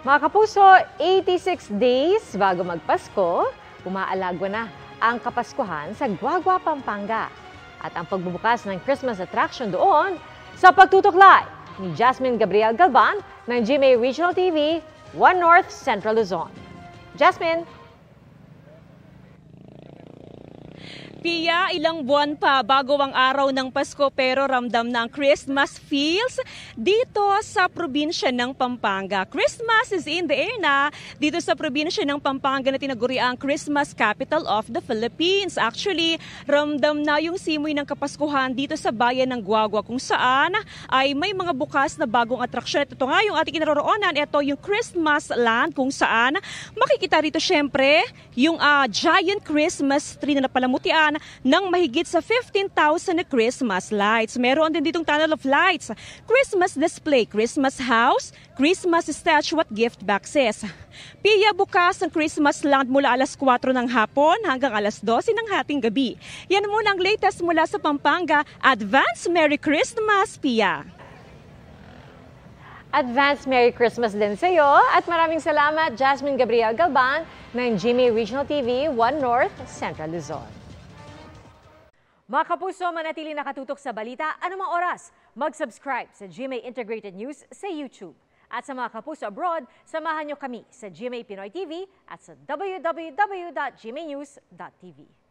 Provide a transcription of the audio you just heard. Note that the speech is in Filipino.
Mga kapuso, 86 days bago magpasko, umaalagwa na ang Kapaskuhan sa Guagua, Pampanga. At ang pagbubukas ng Christmas attraction doon sa pagtutuklay ni Jasmine Gabriel Galban ng GMA Regional TV, 1 North Central Luzon. Jasmine! Pia, ilang buwan pa bago ang araw ng Pasko pero ramdam na ang Christmas feels dito sa probinsya ng Pampanga. Christmas is in the air na dito sa probinsya ng Pampanga na tinaguri ang Christmas capital of the Philippines. Actually, ramdam na yung simoy ng Kapaskuhan dito sa bayan ng Guagua kung saan ay may mga bukas na bagong atraksyon. Ito nga yung ating kinaroroonan, ito yung Christmas land kung saan makikita rito syempre yung giant Christmas tree na napalamutian ng mahigit sa 15,000 na Christmas lights. Meron din ditong tunnel of lights, Christmas display, Christmas house, Christmas statue at gift boxes. Pia, bukas ang Christmas land mula alas 4 ng hapon hanggang alas 12 ng hating gabi. Yan muna ang latest mula sa Pampanga. Advance Merry Christmas, Pia! Advance Merry Christmas din sa iyo at maraming salamat Jasmine Gabriel Galban ng GMA Regional TV, 1 North Central Luzon. Mga kapuso, manatili nakatutok sa balita anumang oras. Mag-subscribe sa GMA Integrated News sa YouTube. At sa mga kapuso abroad, samahan nyo kami sa GMA Pinoy TV at sa www.gmanews.tv.